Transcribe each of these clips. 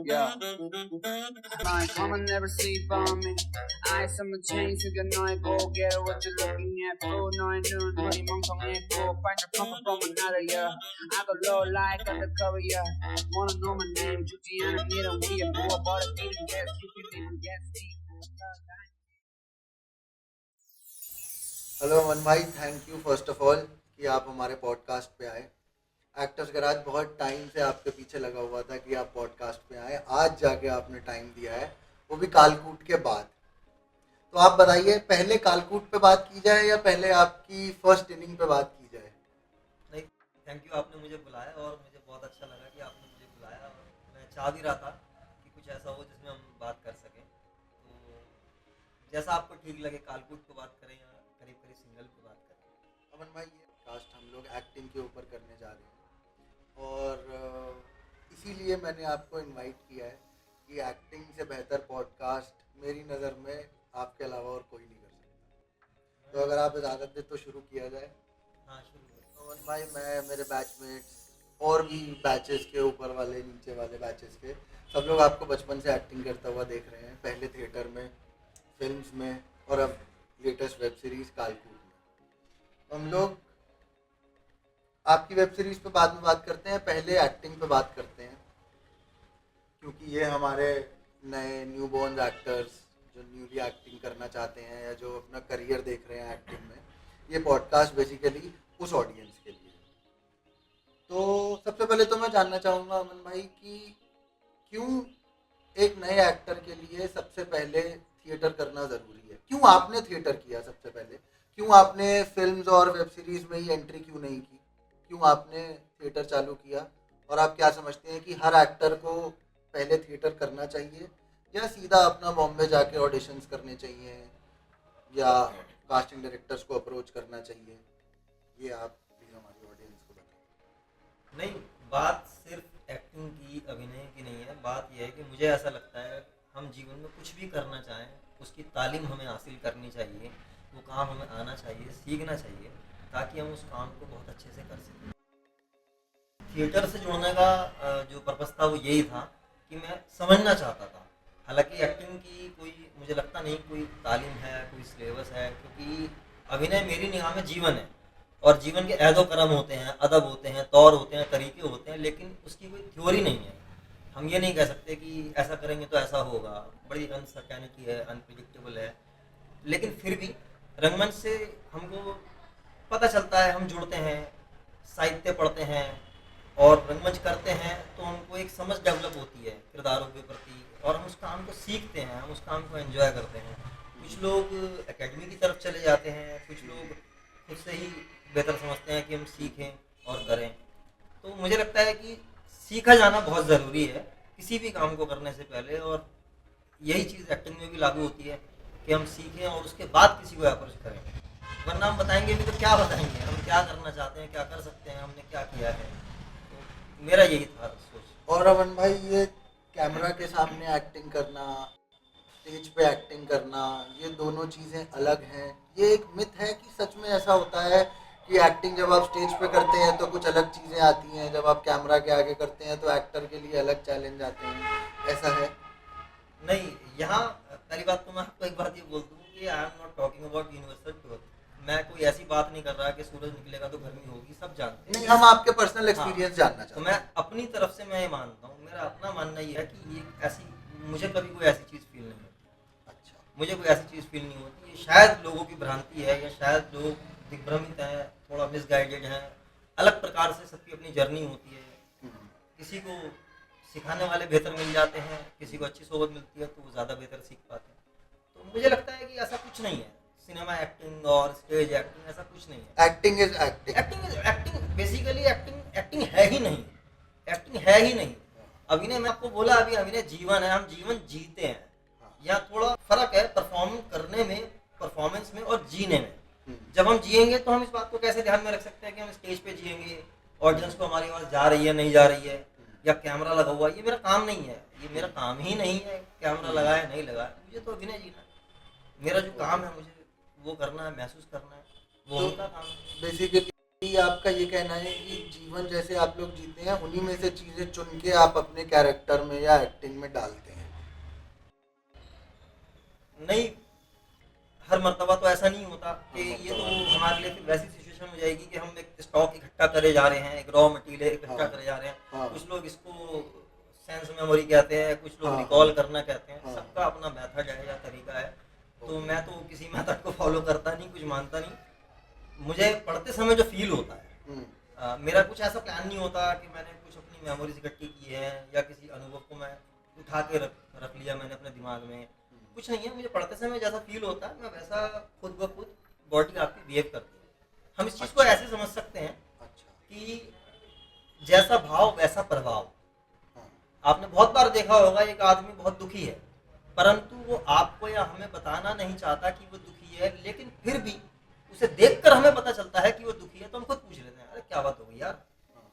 Yeah. My mama never sleep on me. I summer change to get no go get what you're looking at. Oh, no, I know. Money monks on it. Go find a pumper from another year. I got low like undercover, yeah. Wanna know my name? Jujiana, need a weird boy about it. Didn't guess. You can even guess me. Hello Aman भाई, thank you first of all कि आप हमारे podcast पे आए। Actors garage बहुत time से आपके पीछे लगा हुआ था कि आप पॉडकास्ट पे आए, आज जाके आपने टाइम दिया है, वो भी कालकूट के बाद। तो आप बताइए, पहले कालकूट पे बात की जाए या पहले आपकी फर्स्ट इनिंग पे बात की जाए? नहीं, थैंक यू, आपने मुझे बुलाया और मुझे बहुत अच्छा लगा कि आपने मुझे बुलाया। और मैं चाह भी रहा था कि कुछ ऐसा हो जिसमें हम बात कर सकें। तो जैसा आपको ठीक लगे, कालकूट पे बात करें या करीब करीब सिंगल पे बात करें। अमन भाई, ये कास्ट हम लोग एक्टिंग के ऊपर करने जा रहे हैं और इसीलिए मैंने आपको इनवाइट किया है कि एक्टिंग से बेहतर पॉडकास्ट मेरी नज़र में आपके अलावा और कोई नहीं कर सकता। तो अगर आप इजाज़त दें तो शुरू किया जाए। हाँ, शुरू करें। अमन भाई, मैं, मेरे बैचमेट्स और भी बैचेस के ऊपर वाले, नीचे वाले बैचेस के सब लोग आपको बचपन से एक्टिंग करता हुआ देख रहे हैं, पहले थिएटर में, फिल्म्स में और अब लेटेस्ट वेब सीरीज़ कालकूट में। हम लोग आपकी वेब सीरीज़ पे बाद में बात करते हैं, पहले एक्टिंग पे बात करते हैं, क्योंकि ये हमारे नए न्यू बॉर्न एक्टर्स जो न्यूली एक्टिंग करना चाहते हैं या जो अपना करियर देख रहे हैं एक्टिंग में, ये पॉडकास्ट बेसिकली उस ऑडियंस के लिए। तो सबसे पहले तो मैं जानना चाहूँगा अमन भाई कि क्यों एक नए एक्टर के लिए सबसे पहले थिएटर करना ज़रूरी है? क्यों आपने थिएटर किया सबसे पहले? क्यों आपने फिल्म्स और वेब सीरीज़ में ही एंट्री क्यों नहीं की? क्यों आपने थिएटर चालू किया? और आप क्या समझते हैं कि हर एक्टर को पहले थिएटर करना चाहिए या सीधा अपना बॉम्बे जाके ऑडिशंस करने चाहिए या कास्टिंग डायरेक्टर्स को अप्रोच करना चाहिए? ये आप प्लीज़ हमारी ऑडियंस को बताएं। नहीं, बात सिर्फ एक्टिंग की, अभिनय की नहीं है। बात यह है कि मुझे ऐसा लगता है हम जीवन में कुछ भी करना चाहें, उसकी तालीम हमें हासिल करनी चाहिए, वो काम हमें आना चाहिए, सीखना चाहिए, ताकि हम उस काम को बहुत अच्छे से कर सकें। थिएटर से जुड़ने का जो पर्पस था वो यही था कि मैं समझना चाहता था। हालांकि एक्टिंग की कोई, मुझे लगता नहीं कोई तालीम है, कोई सिलेबस है, क्योंकि अभिनय मेरी निगाह में जीवन है और जीवन के ऐदो करम होते हैं, अदब होते हैं, तौर होते हैं, तरीके होते हैं, लेकिन उसकी कोई थ्योरी नहीं है। हम ये नहीं कह सकते कि ऐसा करेंगे तो ऐसा होगा। बड़ी अनसर्टेनिटी है, अनप्रिडिक्टेबल है, लेकिन फिर भी रंगमंच से हमको पता चलता है, हम जुड़ते हैं, साहित्य पढ़ते हैं और रंगमंच करते हैं तो हमको एक समझ डेवलप होती है किरदारों के प्रति और हम उस काम को सीखते हैं, हम उस काम को एंजॉय करते हैं। कुछ लोग एकेडमी की तरफ चले जाते हैं, कुछ लोग खुद से ही बेहतर समझते हैं कि हम सीखें और करें। तो मुझे लगता है कि सीखा जाना बहुत ज़रूरी है किसी भी काम को करने से पहले, और यही चीज़ एक्टिंग में भी लागू होती है कि हम सीखें और उसके बाद किसी को अप्रोच करें। वरना हम बताएंगे भी तो क्या बताएंगे, हम क्या करना चाहते हैं, क्या कर सकते हैं, हमने क्या किया है। तो मेरा यही था सोच। और अमन भाई, ये कैमरा के सामने एक्टिंग करना, स्टेज पे एक्टिंग करना, ये दोनों चीज़ें अलग हैं। ये एक मिथ है कि सच में ऐसा होता है कि एक्टिंग जब आप स्टेज पे करते हैं तो कुछ अलग चीज़ें आती हैं, जब आप कैमरा के आगे करते हैं तो एक्टर के लिए अलग चैलेंज आते हैं, ऐसा है? नहीं, यहाँ पहली बात तो मैं आपको एक बात ये बोल दूँ कि I am not talking about universal truth. मैं कोई ऐसी बात नहीं कर रहा कि सूरज निकलेगा तो गर्मी होगी, सब जानते हैं। नहीं, हम आपके पर्सनल एक्सपीरियंस जानना तो चाहते मैं हैं। अपनी तरफ से मैं ये मानता हूँ, मेरा अपना मानना ये है कि ये ऐसी, मुझे कभी कोई ऐसी चीज़ फील नहीं होती। अच्छा। मुझे कोई ऐसी चीज़ फील नहीं होती। ये शायद लोगों की भ्रांति है या शायद लोग दिग्भ्रमित हैं, थोड़ा मिसगाइडेड हैं। अलग प्रकार से सबकी अपनी जर्नी होती है। किसी को सिखाने वाले बेहतर मिल जाते हैं, किसी को अच्छी सोबत मिलती है तो वो ज़्यादा बेहतर सीख पाते हैं। तो मुझे लगता है कि ऐसा कुछ नहीं है, सिनेमा एक्टिंग और स्टेज एक्टिंग ऐसा कुछ नहीं है। Acting is acting. Acting basically acting है ही नहीं। एक्टिंग है ही नहीं। अभिनय, मैं आपको बोला अभी, अभिनय जीवन है, हम जीवन जीते हैं। यहाँ थोड़ा फर्क है परफॉर्म करने में, परफॉर्मेंस में और जीने में। जब हम जिएंगे तो हम इस बात को कैसे ध्यान में रख सकते हैं कि हम स्टेज पे जिएंगे, ऑडियंस को हमारी आवाज़ जा रही है नहीं जा रही है, या कैमरा लगा हुआ है। ये मेरा काम नहीं है, ये मेरा काम ही नहीं है कैमरा लगाए नहीं लगाए। मुझे तो अभिनय जीना है, मेरा जो काम है मुझे वो करना है, महसूस करना है। वो तो उनका काम है। बेसिकली आपका ये कहना है कि जीवन जैसे आप लोग जीते हैं उन्हीं में से चीजें चुन के आप अपने कैरेक्टर में या एक्टिंग में डालते हैं। नहीं, हर मर्तबा तो ऐसा नहीं होता कि हर ये तो मर्तबा नहीं। हमारे लिए फिर वैसी सिचुएशन हो जाएगी कि हम एक स्टॉक इकट्ठा करे जा रहे हैं, एक रॉ मटेरियल इकट्ठा हाँ करे जा रहे हैं। हाँ कुछ लोग इसको सेंस मेमोरी कहते हैं, कुछ लोग हाँ रिकॉल करना कहते हैं, हाँ सबका अपना मेथड है या तरीका है। तो ओके। मैं तो किसी मेथड को फॉलो करता नहीं, कुछ मानता नहीं। मुझे पढ़ते समय जो फील होता है, हम्म, मेरा कुछ ऐसा प्लान नहीं होता कि मैंने कुछ अपनी मेमोरीज इकट्ठी की है या किसी अनुभव को मैं उठा के रख लिया मैंने अपने दिमाग में। कुछ नहीं है, मुझे पढ़ते समय जैसा फील होता है मैं वैसा खुद ब खुद बॉडी आपकी बिहेव करती है। हम इस चीज़ को अच्छा ऐसे समझ सकते हैं अच्छा। कि जैसा भाव वैसा प्रभाव। हाँ आपने बहुत बार देखा होगा एक आदमी बहुत दुखी है, परंतु वो आपको या हमें बताना नहीं चाहता कि वो दुखी है, लेकिन फिर भी उसे देखकर हमें पता चलता है कि वो दुखी है। तो हम खुद पूछ लेते हैं, अरे क्या बात हो गई यार, हाँ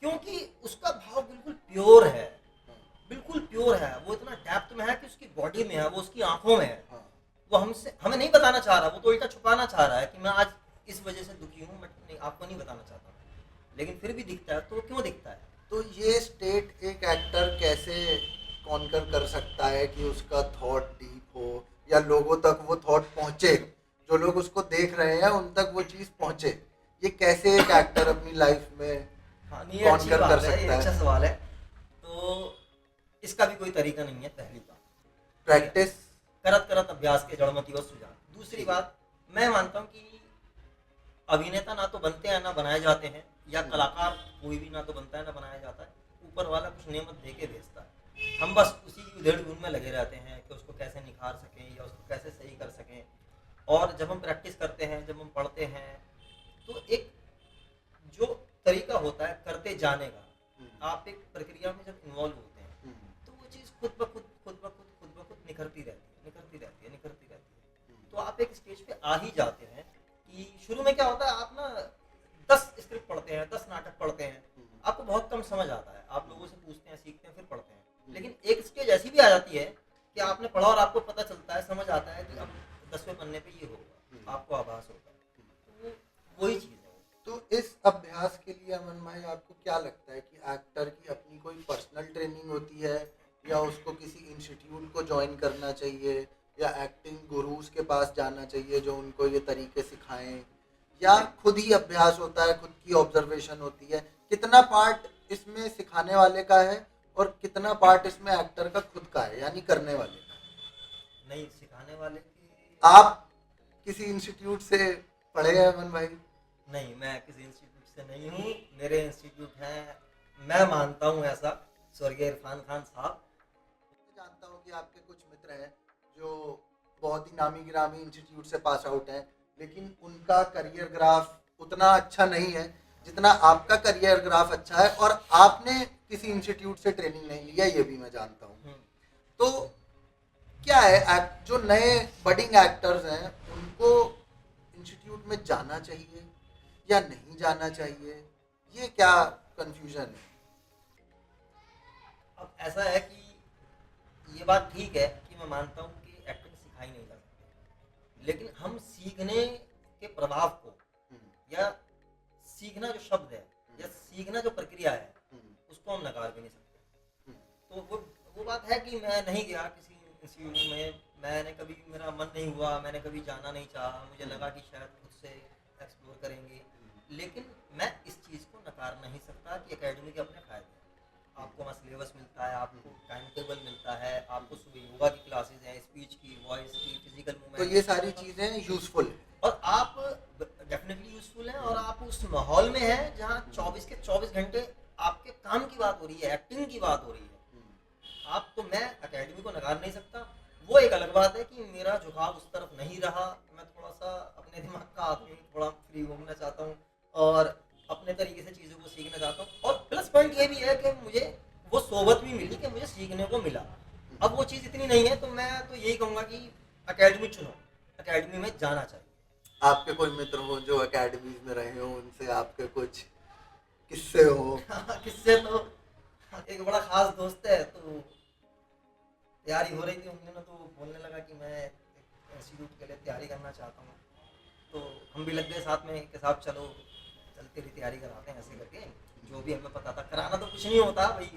क्योंकि उसका भाव बिल्कुल प्योर है, हाँ बिल्कुल प्योर है। वो इतना डेप्थ में है कि उसकी बॉडी में है, वो उसकी आंखों में है। हाँ। वो हमसे हमें नहीं बताना चाह रहा, वो तो उल्टा छुपाना चाह रहा है कि मैं आज इस वजह से दुखी हूँ, बट नहीं, आपको नहीं बताना चाहता, लेकिन फिर भी दिखता है। तो वो क्यों दिखता है? तो ये स्टेट एक एक्टर कैसे कॉन्कर कर सकता है कि उसका थॉट डीप हो या लोगों तक वो थॉट पहुंचे, जो लोग उसको देख रहे हैं उन तक वो चीज़ पहुंचे? ये कैसे एक एक्टर अपनी लाइफ में हाँ, नहीं, ये अच्छी कॉन्कर कर बात है, ये सकता अच्छा है? सवाल है। तो इसका भी कोई तरीका नहीं है, पहली बात। ठीक है, प्रैक्टिस। करत करत अभ्यास के जड़मति व सुजान। दूसरी बात, मैं मानता हूँ कि अभिनेता ना तो बनते हैं ना बनाए जाते हैं, या कलाकार कोई भी ना तो बनता है ना बनाया जाता है। ऊपर वाला कुछ नेमत दे के भेजता है, हम बस उसी की उधेड़ बुन में लगे रहते हैं कि उसको कैसे निखार सकें या उसको कैसे सही कर सकें। और जब हम प्रैक्टिस करते हैं, जब हम पढ़ते हैं, तो एक जो तरीका होता है करते जाने का, आप एक प्रक्रिया में जब इन्वॉल्व होते हैं तो वो चीज़ खुद ब खुद निखरती रहती है, निखरती रहती है, निखरती रहती है। तो आप एक स्टेज पे आ ही जाते हैं कि शुरू में क्या होता है, आप ना 10 स्क्रिप्ट पढ़ते हैं, 10 नाटक पढ़ते हैं, आपको बहुत कम समझ आता है, आप लोगों से पूछते हैं, सीखते हैं, फिर पढ़ते हैं। लेकिन एक स्टेज ऐसी भी आ जाती है कि आपने पढ़ा और आपको पता चलता है, समझ आता है कि अब 10वें पन्ने पे ये होगा, आपको आभास होता है। तो वही चीज़ है। तो इस अभ्यास के लिए अमन भाई आपको क्या लगता है कि एक्टर की अपनी कोई पर्सनल ट्रेनिंग होती है या उसको किसी इंस्टीट्यूट को ज्वाइन करना चाहिए या एक्टिंग गुरुज के पास जाना चाहिए जो उनको ये तरीके सिखाएं, या खुद ही अभ्यास होता है, खुद की ऑब्जर्वेशन होती है? कितना पार्ट इसमें सिखाने वाले का है और कितना पार्ट इसमें एक्टर का खुद का है, यानी करने वाले का? नहीं, सिखाने वाले की आप किसी इंस्टीट्यूट से पढ़े हैं अमन भाई? नहीं, मैं किसी इंस्टीट्यूट से नहीं हूँ। मेरे इंस्टीट्यूट हैं, मैं मानता हूँ ऐसा, स्वर्गीय इरफान खान साहब। मैं जानता हूँ कि आपके कुछ मित्र हैं जो बहुत ही नामी गिरामी इंस्टीट्यूट से पास आउट हैं, लेकिन उनका करियर ग्राफ उतना अच्छा नहीं है जितना आपका करियर ग्राफ अच्छा है, और आपने किसी इंस्टीट्यूट से ट्रेनिंग नहीं लिया, ये भी मैं जानता हूँ। तो क्या है, जो नए बडिंग एक्टर्स हैं उनको इंस्टीट्यूट में जाना चाहिए या नहीं जाना चाहिए? ये क्या कंफ्यूजन है? अब ऐसा है कि ये बात ठीक है कि मैं मानता हूँ कि एक्टिंग सिखाई नहीं जा सकती, लेकिन हम सीखने के प्रभाव को या सीखना जो शब्द है या सीखना जो प्रक्रिया है उसको हम नकार भी नहीं सकते। तो वो बात है कि मैं नहीं गया किसी इंस्टीट्यूट में, मैंने कभी, मेरा मन नहीं हुआ, मैंने कभी जाना नहीं चाहा, मुझे लगा कि शायद खुद से एक्सप्लोर करेंगे, लेकिन मैं इस चीज़ को नकार नहीं सकता कि एकेडमी के अपने फायदे हैं। आपको वहाँ सिलेबस मिलता है, आपको टाइम टेबल मिलता है, आपको सुबह योगा की क्लासेज हैं, स्पीच की, वॉइस की, फिजिकल मूवमेंट। तो ये सारी चीज़ें यूजफुल है और आप डेफिनेटली यूजफुल हैं, और आप उस माहौल में हैं जहाँ 24 के 24 घंटे आपके काम की बात हो रही है, एक्टिंग की बात हो रही है। आप तो, मैं एकेडमी को नकार नहीं सकता। वो एक अलग बात है कि मेरा झुकाव उस तरफ नहीं रहा, मैं थोड़ा सा अपने दिमाग का आदमी, थोड़ा फ्री घूमना चाहता हूँ और अपने तरीके से चीज़ों को सीखना चाहता हूँ। और प्लस पॉइंट ये भी है कि मुझे वो सोबत भी मिली कि मुझे सीखने को मिला। अब वो चीज़ इतनी नहीं है, तो मैं तो यही कहूँगा कि एकेडमी चुनो, एकेडमी में जाना चाहिए। आपके कोई मित्र हो जो एकेडमीज में रहे हो, उनसे आपके कुछ किस्से हो? किससे? तो एक बड़ा खास दोस्त है, तो तैयारी हो रही थी उन दिनों, तो बोलने लगा कि मैं इंस्टीट्यूट के लिए तैयारी करना चाहता हूँ। तो हम हम भी लग गए साथ में कि साहब चलो चलते रही तैयारी कराते हैं ऐसे करके, जो भी हमें पता था। कराना तो कुछ नहीं होता भाई,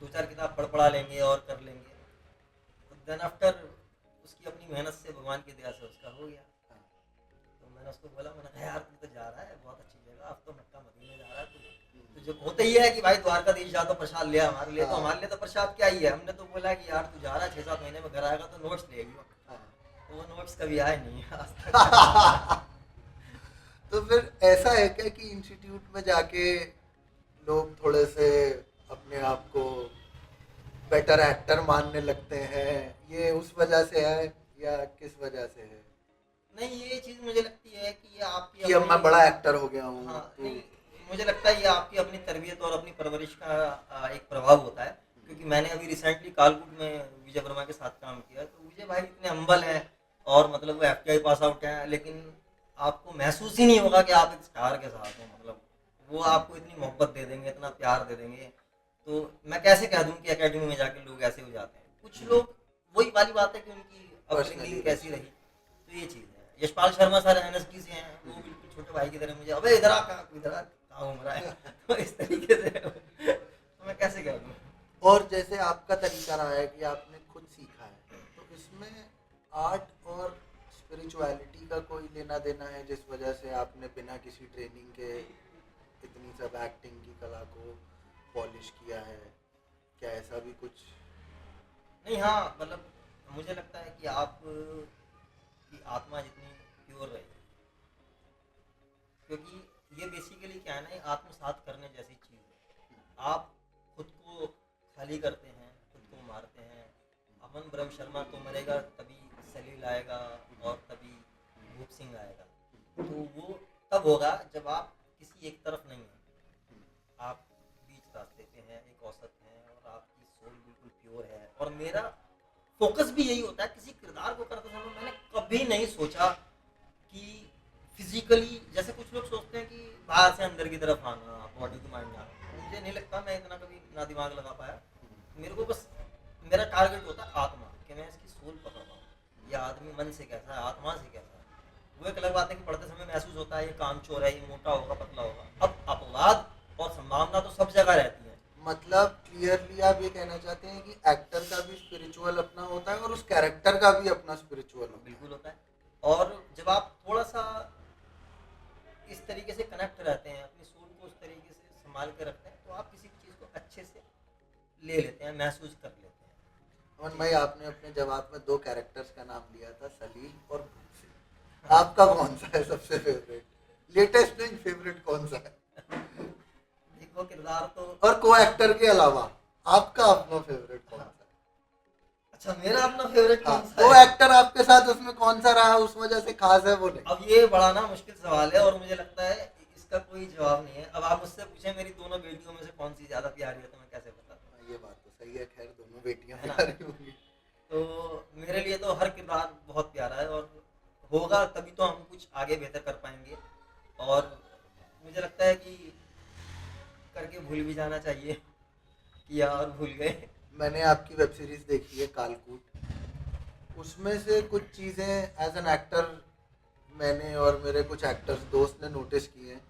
2-4 किताब पढ़ा लेंगे और कर लेंगे। देन आफ्टर उसकी अपनी मेहनत से, भगवान की दया से उसका हो गया। तो मैंने उसको बोला, मैंने कहा यार तू तो जा रहा है बहुत अच्छी जगह, अब तो मक्का मदीने जा रहा है तो जब होता ही है कि भाई द्वारकाधीश जा तो प्रसाद लिया हमारे लिए, तो हमारे लिए तो प्रसाद क्या ही है। हमने तो बोला कि यार तू जा रहा है 6-7 महीने में घर आएगा तो नोट्स ले आइयो। तो वो नोट्स कभी आए नहीं आज तक। तो फिर ऐसा है क्या कि इंस्टीट्यूट में जाके लोग थोड़े से अपने आप को बेटर एक्टर मानने लगते हैं, ये उस वजह से है या किस वजह से है? नहीं, ये चीज मुझे लगती है कि ये आपकी कि अब मैं बड़ा एक्टर हो गया हूँ। हाँ, तो नहीं, मुझे लगता है ये आपकी अपनी तरबियत और अपनी परवरिश का एक प्रभाव होता है। क्योंकि मैंने अभी रिसेंटली कालकुट में विजय वर्मा के साथ काम किया, तो विजय भाई इतने हम्बल हैं और मतलब वो एफटीआई पास आउट हैं, लेकिन आपको महसूस ही नहीं होगा कि आप एक स्टार के साथ हो। मतलब वो आपको इतनी मोहब्बत दे देंगे, इतना प्यार दे देंगे। तो मैं कैसे कह दूं कि एकेडमी में जाके लोग ऐसे हो जाते हैं। कुछ लोग, वही वाली बात है कि उनकी अपब्रिंगिंग कैसी रही, तो ये चीज़ है। यशपाल शर्मा सर एनएसडी से हैं, वो बिल्कुल छोटे भाई की तरह मुझे, अबे इधर आ, कहाँ घूम रहा है। तो इस तरीके से तो मैं कैसे कह दूं। और जैसे आपका तरीका रहा है कि आपने खुद सीखा है, तो इसमें आर्ट और स्पिरिचुअलिटी का कोई लेना देना है जिस वजह से आपने बिना किसी ट्रेनिंग के इतनी सब एक्टिंग की कला को पॉलिश किया है? क्या ऐसा भी कुछ? नहीं, हाँ, मतलब मुझे लगता है कि आप की आत्मा जितनी प्योर रहेगी, क्योंकि ये बेसिकली क्या है ना, आत्मसात करने जैसी चीज़ है। आप खुद को खाली करते हैं, खुद को मारते हैं। अमन ब्रह्म शर्मा तो मरेगा तभी सलील आएगा और तभी भूप सिंह आएगा। तो वो तब होगा जब आप किसी एक तरफ नहीं हैं, आप बीच रास्ते पे हैं, एक औसत हैं और आपकी सोल बिल्कुल प्योर है। और मेरा फोकस भी यही होता है। किसी किरदार को करते समय मैंने कभी नहीं सोचा कि फिजिकली, जैसे कुछ लोग सोचते हैं कि बाहर से अंदर की तरफ आना, बॉडी को माइंड आना। मुझे नहीं लगता, मैं इतना कभी ना दिमाग लगा पाया। मेरे को बस मेरा टारगेट होता है आत्मा, कि मैं इसकी सोल पकड़ रहा हूँ। ये आदमी मन से कैसा है, आत्मा से कैसा है। वो एक अलग बात है कि पढ़ते समय महसूस होता है ये कामचोर है, ये मोटा होगा, पतला होगा। अब अपवाद और संभावना तो सब जगह रहती है। मतलब क्लियरली आप ये कहना चाहते हैं कि एक्टर का भी स्पिरिचुअल अपना होता है और उस कैरेक्टर का भी अपना स्पिरिचुअल होता है? बिल्कुल होता है। और जब आप थोड़ा सा इस तरीके से कनेक्ट रहते हैं, अपनी सोल को उस तरीके से संभाल के रखते हैं, तो आप किसी चीज़ को अच्छे से ले लेते हैं, महसूस कर लेते हैं। अमन भाई, आपने अपने जवाब में 2 कैरेक्टर्स का नाम लिया था, सलील और भूप सिंह। आपका कौन सा है सबसे फेवरेट? लेटेस्ट नहीं, फेवरेट कौन सा है? देखो, किरदार तो, और को एक्टर के अलावा आपका अपना फेवरेट कौन सा है? अच्छा, मेरा अपना फेवरेट कौन सा वो है? एक्टर आपके साथ उसमें कौन सा रहा उस वजह से खास है वो नहीं? अब ये बड़ा ना मुश्किल सवाल है और मुझे लगता है इसका कोई जवाब नहीं है। अब आप मुझसे पूछें मेरी दोनों बेटियों में से कौन सी ज्यादा प्यारी है, तो मैं कैसे बताता हूँ। ये बात तो सही है, खैर दोनों बेटियां है ना? प्यारी होंगी। तो मेरे लिए तो हर किरदार बहुत प्यारा है, और होगा तभी तो हम कुछ आगे बेहतर कर पाएंगे। और मुझे लगता है कि करके भूल भी जाना चाहिए कि यार भूल गए। मैंने आपकी वेब सीरीज देखी है कालकूट, उसमें से कुछ चीज़ें एज एन एक्टर मैंने और मेरे कुछ एक्टर्स दोस्त ने नोटिस किए हैं।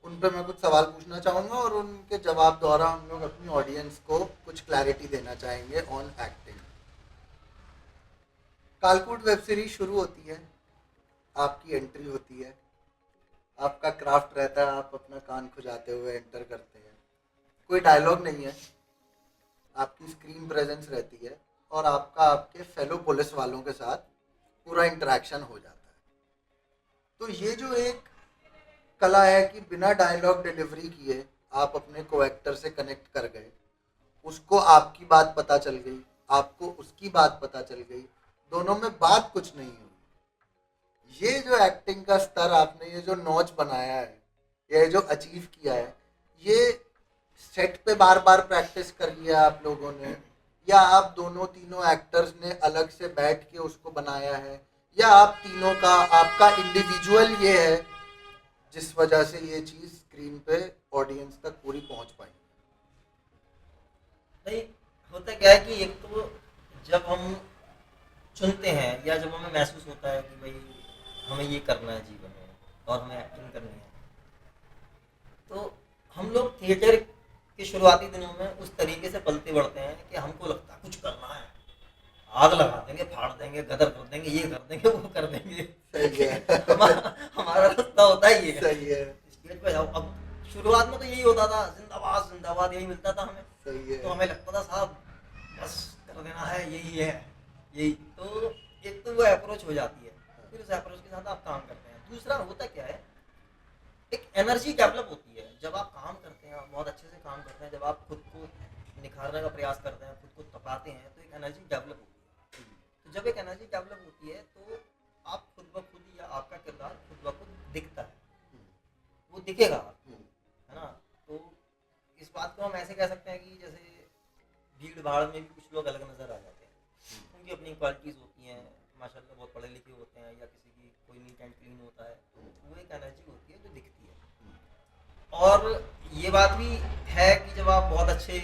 उन पे मैं कुछ सवाल पूछना चाहूँगा और उनके जवाब द्वारा हम लोग अपनी ऑडियंस को कुछ क्लैरिटी देना चाहेंगे ऑन एक्टिंग। कालकूट वेब सीरीज शुरू होती है, आपकी एंट्री होती है, आपका क्राफ्ट रहता है, आप अपना कान खुजाते हुए एंटर करते हैं। कोई डायलॉग नहीं है, आपकी स्क्रीन प्रेजेंस रहती है और आपका आपके फेलो पुलिस वालों के साथ पूरा इंटरेक्शन हो जाता है। तो ये जो एक कला है कि बिना डायलॉग डिलीवरी किए आप अपने को एक्टर से कनेक्ट कर गए, उसको आपकी बात पता चल गई, आपको उसकी बात पता चल गई, दोनों में बात कुछ नहीं हुई। ये जो एक्टिंग का स्तर आपने, ये जो नॉच बनाया है, ये जो अचीव किया है, ये सेट पे बार बार प्रैक्टिस करी है आप लोगों ने, या आप दोनों तीनों एक्टर्स ने अलग से बैठ के उसको बनाया है, या आप तीनों का आपका इंडिविजुअल ये है जिस वजह से ये चीज़ स्क्रीन पे ऑडियंस तक पूरी पहुंच पाई? नहीं, होता क्या है कि एक तो जब हम चुनते हैं या जब हमें महसूस होता है कि भाई हमें ये करना है जीवन में और हमें एक्टिंग करनी है। तो हम लोग थिएटर के शुरुआती दिनों में उस तरीके से पलते बढ़ते हैं कि हमको लगता है कुछ करना है, आग लगा देंगे, फाड़ देंगे, गदर कर देंगे, ये कर देंगे, वो कर देंगे। सही है। हमारा रास्ता होता ही है। सही है। स्टेज पे जाओ, अब शुरुआत में तो यही होता था, जिंदाबाद जिंदाबाद यही मिलता था हमें। सही है। तो हमें लगता था साहब बस कर देना है, यही है यही। तो एक तो वो अप्रोच हो जाती है, फिर उस अप्रोच के साथ आप काम करते हैं। दूसरा होता क्या है, एक एनर्जी डेवलप होती है जब आप काम करते हैं, आप बहुत अच्छे से काम करते हैं, जब आप खुद को निखारने का प्रयास करते हैं, खुद को तपाते हैं, तो एक एनर्जी डेवलप होती है। तो जब एक एनर्जी डेवलप होती है तो आप खुद ब खुद या आपका किरदार खुद ब खुद दिखता है, वो दिखेगा आपको, है ना। तो इस बात को हम ऐसे कह सकते हैं कि जैसे भीड़ भाड़ में भी कुछ लोग अलग नज़र आ जाते हैं, उनकी अपनी क्वालिटीज़ होती हैं, माशाल्लाह बहुत पढ़े लिखे होते हैं, या किसी की कोई नीट एंड क्लीन होता है, तो वो एक एनर्जी होती है जो दिखती है। और ये बात भी है कि जब आप बहुत अच्छे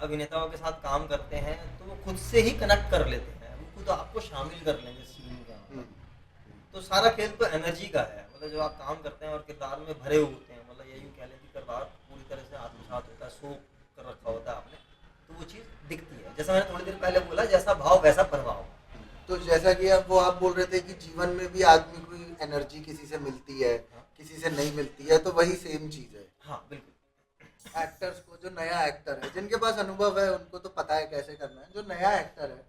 अभिनेताओं के साथ काम करते हैं तो वो खुद से ही कनेक्ट कर लेते हैं, वो खुद आपको शामिल कर लेंगे सीन के अंदर। तो सारा खेल तो एनर्जी का है, मतलब जब आप काम करते हैं और किरदार में भरे होते हैं, मतलब यही कह लें कि किरदार पूरी तरह से आत्मसात होता है, सोख कर रखा होता है आपने, तो वो चीज़ दिखती है। जैसा मैंने थोड़ी देर पहले बोला, जैसा भाव वैसा प्रभाव। तो जैसा कि अब वो आप बोल रहे थे कि जीवन में भी आदमी को एनर्जी किसी से मिलती है, किसी से नहीं मिलती है, तो वही सेम चीज़ है। हाँ बिल्कुल। एक्टर्स को, जो नया एक्टर है, जिनके पास अनुभव है उनको तो पता है कैसे करना है, जो नया एक्टर है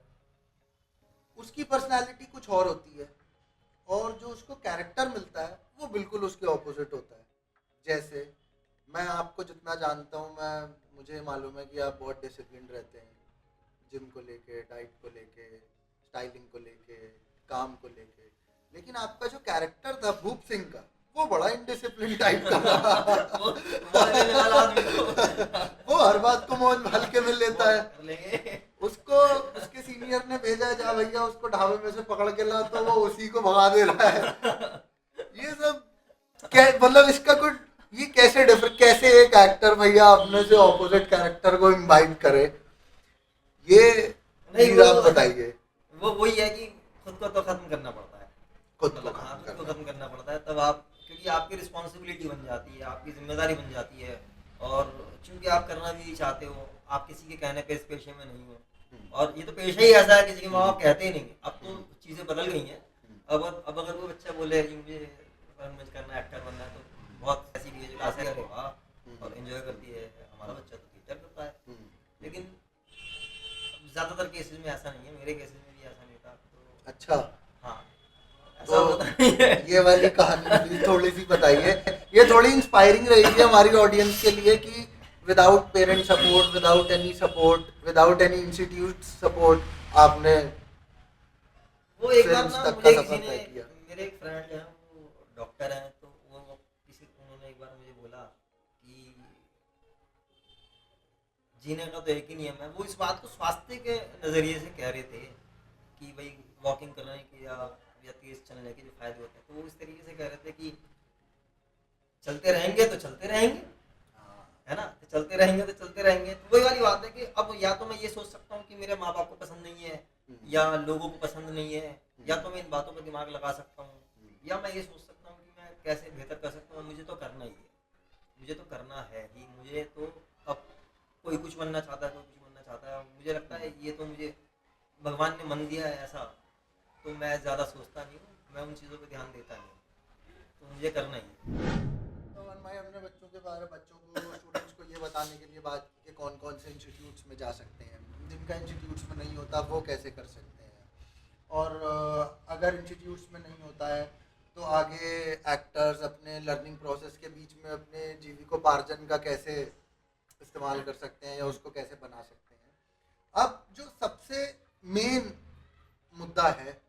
उसकी पर्सनालिटी कुछ और होती है, और जो उसको कैरेक्टर मिलता है वो बिल्कुल उसके ऑपोजिट होता है। जैसे मैं आपको जितना जानता हूँ, मुझे मालूम है कि आप बहुत डिसिप्लिन रहते हैं, जिम को लेके, डाइट को लेके, स्टाइलिंग को लेके, काम को लेके, लेकिन आपका जो कैरेक्टर था भूप सिंह का, वो बड़ा इनडिसिप्लिन टाइप का था। वो हर बात को मौज हल्के में लेता है। उसको उसके सीनियर ने भेजा है, जा भैया उसको ढाबे में से पकड़ के ला, तो वो उसी को भगा दे रहा है। ये सब क्या मतलब, इसका कुछ, ये कैसे कैसे एक एक्टर भैया अपने से ऑपोजिट कैरेक्टर को इनवाइट करे, ये नहीं आप बताइए। वो वही है कि खुद को तो खत्म करना पड़ता है, खुद को खत्म करना पड़ता है, तब आप, क्योंकि आपकी रिस्पॉन्सिबिलिटी बन जाती है, आपकी जिम्मेदारी बन जाती है, और चूंकि आप करना भी चाहते हो, आप किसी के कहने पे इस पेशे में नहीं हो, और ये तो पेशा ही ऐसा है, किसी के माँ बाप कहते ही नहीं। अब तो चीज़ें बदल गई हैं। अब अगर वो बच्चा बोले कि मुझे करना, एक्टर बनना है, तो बहुत ऐसी भी क्लासें करे वाह और एंजॉय करती है, हमारा बच्चा तो टीचर करता है। लेकिन ज़्यादातर केसेस में ऐसा नहीं है, मेरे केसेस में भी ऐसा नहीं था। तो अच्छा, हाँ, तो ये वाली कहानी थोड़ी सी बताइए, ये थोड़ी इंस्पायरिंग रहेगी हमारी ऑडियंस के लिए कि without parent support, without any support, without any institute support, आपने वो एक बार ना मुझे किसी ने, मेरे एक फ्रेंड हैं वो डॉक्टर हैं, तो उन्होंने एक बार मुझे बोला कि जीने का तो एक ही नियम है। वो इस बात को स्वास्थ्य के नज़रिए से कह रहे थे कि भाई वॉकिंग करने के या तेज चलने के जो फायदे होते हैं, तो वो इस तरीके से कह रहे थे कि चलते रहेंगे तो चलते रहेंगे, है ना, तो चलते रहेंगे तो चलते रहेंगे। तो वही वाली बात है कि अब या तो मैं ये सोच सकता हूँ कि मेरे माँ बाप को पसंद नहीं है, या लोगों को पसंद नहीं है, या तो मैं इन बातों पर दिमाग लगा सकता हूँ, या मैं ये सोच सकता हूँ कि मैं कैसे बेहतर कर सकता हूँ। मुझे तो करना ही है, मुझे तो करना है ही, मुझे तो, अब कोई कुछ बनना चाहता है, कोई कुछ बनना चाहता है, मुझे लगता है ये तो मुझे भगवान ने मन दिया है ऐसा, तो मैं ज़्यादा सोचता नहीं हूँ, मैं उन चीज़ों पर ध्यान देता नहीं, तो मुझे करना ही है। तो मैं अपने बच्चों के बारे में, बच्चों को, स्टूडेंट्स को ये बताने के लिए बात की कि कौन कौन से इंस्टीट्यूट्स में जा सकते हैं, जिनका इंस्टीट्यूट्स में नहीं होता वो कैसे कर सकते हैं, और अगर इंस्टीट्यूट्स में नहीं होता है तो आगे एक्टर्स अपने लर्निंग प्रोसेस के बीच में अपने जीविकोपार्जन का कैसे इस्तेमाल कर सकते हैं, या उसको कैसे बना सकते हैं। अब जो सबसे मेन मुद्दा है,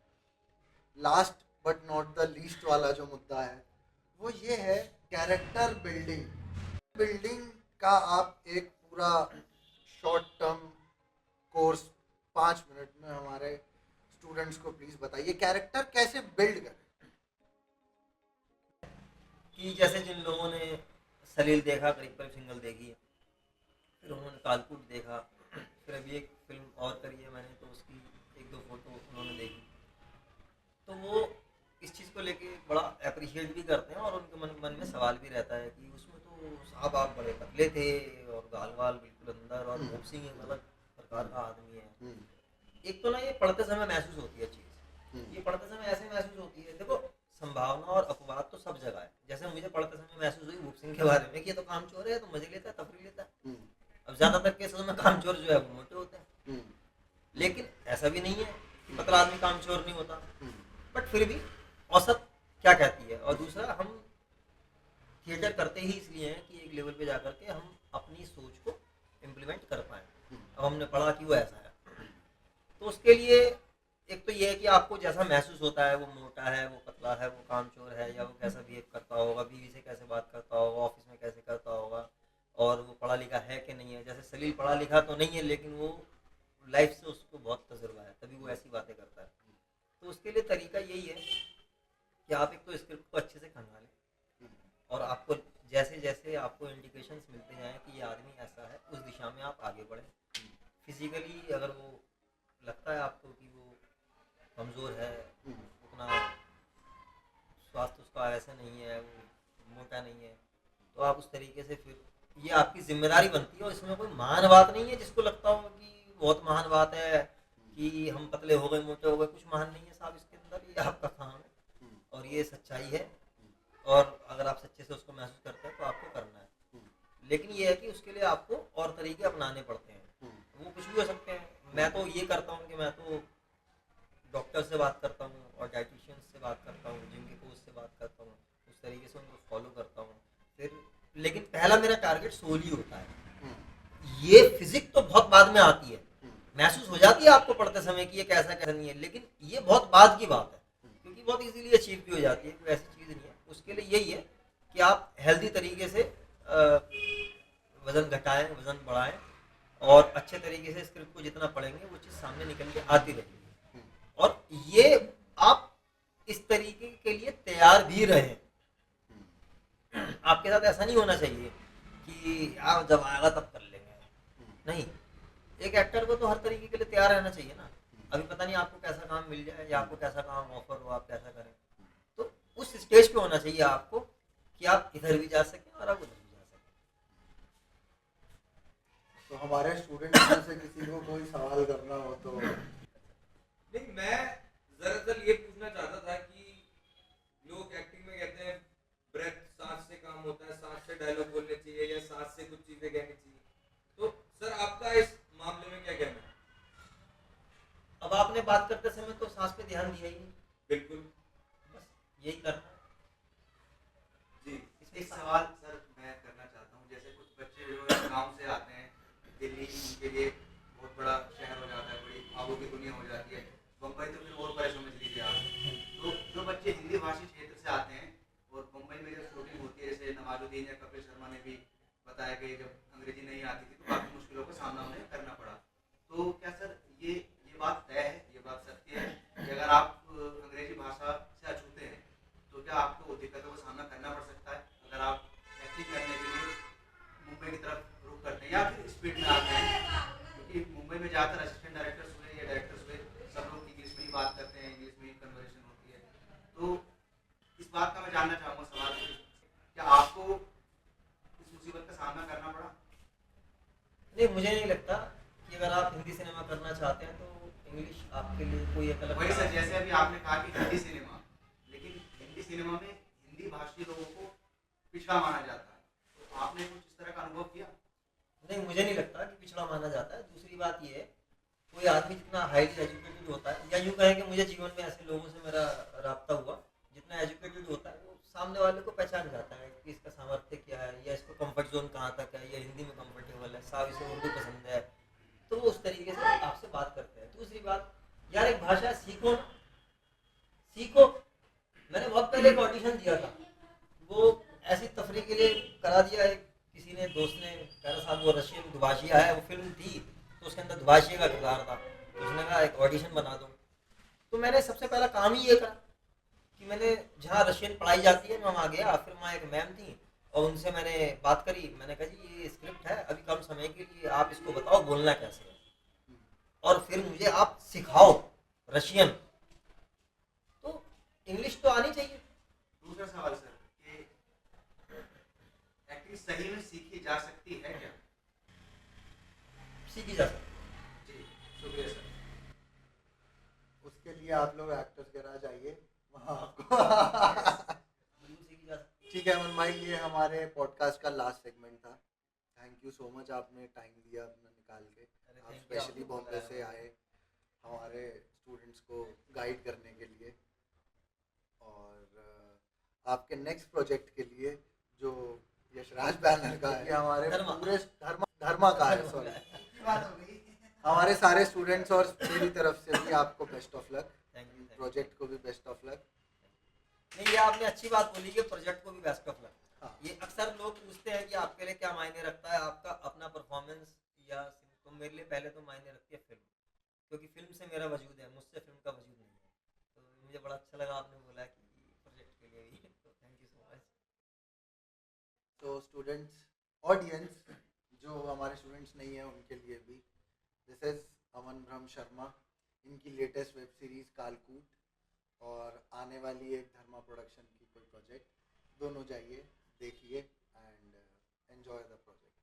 last but not the least वाला जो मुद्दा है, वो ये है कैरेक्टर बिल्डिंग। बिल्डिंग का आप एक पूरा शॉर्ट टर्म कोर्स 5 मिनट में हमारे स्टूडेंट्स को प्लीज बताइए, कैरेक्टर कैसे बिल्ड करें। कि जैसे जिन लोगों ने सलील देखा, करीब करीब सिंगल देखी है, फिर उन्होंने कालकूट देखा, फिर अभी एक फिल्म और करी है मैंने, तो उसकी 1-2 फोटो उन्होंने देखी, तो वो इस चीज़ को लेके बड़ा अप्रिशिएट भी करते हैं और उनके मन में सवाल भी रहता है कि उसमें तो साहब आप बड़े पतले थे और गाल वाल बिल्कुल अंदर और भूप सिंह एक अलग प्रकार का आदमी है। एक तो ना ये पढ़ते समय महसूस होती है चीज़, ये पढ़ते समय ऐसे महसूस होती है। देखो संभावना और अपवाद तो सब जगह है। जैसे मुझे पढ़ते समय महसूस हुई भूप सिंह के बारे में कि ये तो कामचोर है, तो मजे लेता है, तफरी लेता है। अब ज्यादातर केसेस में कामचोर जो है वो मोटे होते हैं, लेकिन ऐसा भी नहीं है कि पतला आदमी कामचोर नहीं होता। बट फिर भी औसत क्या कहती है। और दूसरा, हम थिएटर करते ही इसलिए हैं कि एक लेवल पे जाकर के हम अपनी सोच को इम्प्लीमेंट कर पाए। अब हमने पढ़ा कि वो ऐसा है, तो उसके लिए एक तो ये है कि आपको जैसा महसूस होता है, वो मोटा है, वो पतला है, वो कामचोर है, या वो कैसा बिहेव करता होगा, बीवी से कैसे बात करता होगा, ऑफिस में कैसे करता होगा, और वो पढ़ा लिखा है कि नहीं है। जैसे सलील पढ़ा लिखा तो नहीं है, लेकिन वो लाइफ से उसको बहुत तजुर्बा है, तभी वो ऐसी बातें करता है। तो उसके लिए तरीका यही है कि आप एक तो स्क्रिप्ट को अच्छे से खंगा लें और आपको जैसे जैसे आपको इंडिकेशंस मिलते जाएं कि ये आदमी ऐसा है, उस दिशा में आप आगे बढ़ें। फिजिकली अगर वो लगता है आपको कि वो कमज़ोर है, उतना स्वास्थ्य उसका ऐसा नहीं है, वो मोटा नहीं है, तो आप उस तरीके से फिर ये आपकी जिम्मेदारी बनती है। और इसमें कोई महान बात नहीं है जिसको लगता हो कि बहुत महान बात है कि हम पतले हो गए, मोटे हो गए। कुछ महान नहीं है साहब इसके अंदर, ये आपका काम है और ये सच्चाई है। और अगर आप सच्चे से उसको महसूस करते हैं तो आपको करना है। लेकिन ये है कि उसके लिए आपको और तरीके अपनाने पड़ते हैं। वो कुछ भी हो सकते हैं। मैं तो ये करता हूँ कि मैं तो डॉक्टर से बात करता हूँ और डाइटिशियन से बात करता हूँ, जिम के कोच से बात करता हूँ, उस तरीके से उनको फॉलो करता हूँ। फिर लेकिन पहला मेरा टारगेट सोल ही होता है। ये फिजिक तो बहुत बाद में आती है, महसूस हो जाती है आपको पढ़ते समय कि ये कैसा कैसा नहीं है, लेकिन ये बहुत बाद की बात है क्योंकि बहुत इजीली अचीव भी हो जाती है। कोई ऐसी चीज़ नहीं है। उसके लिए यही है कि आप हेल्दी तरीके से वज़न घटाएं, वज़न बढ़ाएं और अच्छे तरीके से स्क्रिप्ट को जितना पढ़ेंगे वो चीज़ सामने निकल के आती रहेगी। और ये आप इस तरीके के लिए तैयार भी रहें। आपके साथ ऐसा नहीं होना चाहिए कि आप जब आएगा तब कर लेंगे। नहीं, एक एक्टर को तो हर तरीके के लिए तैयार रहना चाहिए ना। अभी पता नहीं आपको कैसा काम मिल जाए या आपको कैसा काम ऑफर हो, आप कैसा करें। तो उस स्टेज पे होना चाहिए आपको कि आप इधर भी जा सकें और आप उधर भी जा सकें। तो हमारे स्टूडेंट्स में से किसी को कोई सवाल करना हो तो। नहीं, मैं दरअसल ये पूछना चाहता था कि लोग एक्टिंग में कहते हैं ब्रेथ, सांस से काम होता है, सांस से डायलॉग बोलने चाहिए या सांस से कुछ चीजें कहनी चाहिए। तो सर आपका इस मामले में क्या कहना है? अब आपने बात करते समय तो सांस पे ध्यान दिया ही नहीं। बिल्कुल, बस यही करना जी। एक सवाल सर मैं करना चाहता हूँ। जैसे कुछ बच्चे जो है गांव से आते हैं, दिल्ली उनके लिए बहुत बड़ा शहर हो जाता है, बड़ी ख्वाबों की दुनिया हो जाती है। बम्बई तो फिर और बड़े समझ लीजिए आप। तो जो बच्चे हिंदी भाषी क्षेत्र से आते हैं और मुंबई में जब शूटिंग होती है, जैसे नवाजुद्दीन या कपिल शर्मा ने भी बताया कि जब अंग्रेजी नहीं आती थी तो काफ़ी मुश्किलों का सामना उन्हें करना पड़ा। तो क्या सर ये बात तय है, ये बात सत्य है कि अगर आप अंग्रेजी भाषा से अछूते हैं तो क्या आपको दिक्कतों का सामना करना पड़ सकता है अगर आप एक्टिंग करने के लिए मुंबई की तरफ रुख करते हैं या फिर स्पीड में आते हैं? क्योंकि मुंबई में ज़्यादातर असिस्टेंट डायरेक्टर्स हुए या डायरेक्टर्स हुए, सब लोग इंग्लिश में ही बात करते हैं, इंग्लिश में ही कन्वर्सेशन होती है। तो इस बात का मैं जानना चाहूँगा सवाल, क्या आपको इस मुसीबत का सामना करना पड़ा? नहीं, मुझे नहीं लगता कि अगर आप हिंदी सिनेमा करना चाहते हैं तो इंग्लिश आपके लिए कोई एक अलग। वही सर, जैसे अभी आपने कहा कि हिंदी सिनेमा, लेकिन हिंदी सिनेमा में हिंदी भाषी लोगों को पिछड़ा माना जाता है, तो आपने कुछ इस तरह का अनुभव किया? नहीं, मुझे नहीं लगता कि पिछड़ा माना जाता है। दूसरी बात ये है, कोई आदमी जितना हाईली एजुकेटेड होता है, या यूँ कहें कि मुझे जीवन में ऐसे लोगों से मेरा राब्ता हुआ, जितना एजुकेटेड होता है वो सामने वाले को पहचान जाता है कि इसका सामर्थ्य क्या है, या इसको कंफर्ट जोन कहाँ तक है, या हिंदी में कंफर्टेबल है, साहब इसे उर्दू पसंद है, तो वो उस तरीके से आपसे बात करते हैं। दूसरी बात, यार एक भाषा सीखो ना, सीखो। मैंने बहुत पहले एक ऑडिशन दिया था, वो ऐसी तफरी के लिए करा दिया। एक किसी ने, दोस्त ने कहा साहब वो रशियन दुभाषिया है, वो फिल्म थी तो उसके अंदर दुभाषिया का किरदार था, तो उसने कहा एक ऑडिशन बना दो। तो मैंने सबसे पहला काम ही ये करा कि मैंने जहाँ रशियन पढ़ाई जाती है मैं वहाँ गया। फिर वहाँ एक मैम थी और उनसे मैंने बात करी। मैंने कहा जी ये स्क्रिप्ट है, अभी कम समय के लिए आप इसको बताओ बोलना कैसे है, और फिर मुझे आप सिखाओ रशियन। तो इंग्लिश तो आनी चाहिए। दूसरा सवाल सर कि एक्टिंग सही में सीखी जा सकती है क्या? सीखी जा सकती जी शुक्रिया सर। उसके लिए आप लोग एक्टर्स गैराज जाइए, वहाँ आपको है, बिल्कुल सीखी जा सकती ठीक है अमन भाई, ये हमारे पॉडकास्ट का लास्ट सेगमेंट था। थैंक यू सो मच, आपने टाइम दिया अपना निकाल के। अरे आप thank you, स्पेशली आपने बॉम्बे बुलाया से मुझे। आए हमारे स्टूडेंट्स को गाइड करने के लिए। और आपके नेक्स्ट प्रोजेक्ट के लिए जो यशराज बैनर का है, ये हमारे धर्मा। पूरे धर्मा का है, सॉरी, बात हो गई। हमारे सारे स्टूडेंट्स और मेरी तरफ से भी आपको best of luck. Thank you. Project को भी बेस्ट ऑफ लक। नहीं, ये आपने अच्छी बात बोली कि प्रोजेक्ट को भी बेस्ट ऑफ लक। हाँ। ये अक्सर लोग पूछते हैं कि आपके लिए क्या मायने रखता है आपका अपना परफॉर्मेंस या तो मेरे लिए पहले तो मायने रखती है फिल्म, क्योंकि फिल्म से मेरा वजूद है, मुझसे फिल्म का वजूद नहीं है। तो मुझे बड़ा अच्छा लगा आपने बोला कि प्रोजेक्ट के लिए भी, तो थैंक यू सो मच। तो स्टूडेंट्स, ऑडियंस जो हमारे स्टूडेंट्स नहीं है उनके लिए भी, दिस इज़ अमन ब्रह्म शर्मा, इनकी लेटेस्ट वेब सीरीज़ कालकूट और आने वाली एक धर्मा प्रोडक्शन की कोई प्रोजेक्ट, दोनों जाइए देखिए एंड एन्जॉय द प्रोजेक्ट।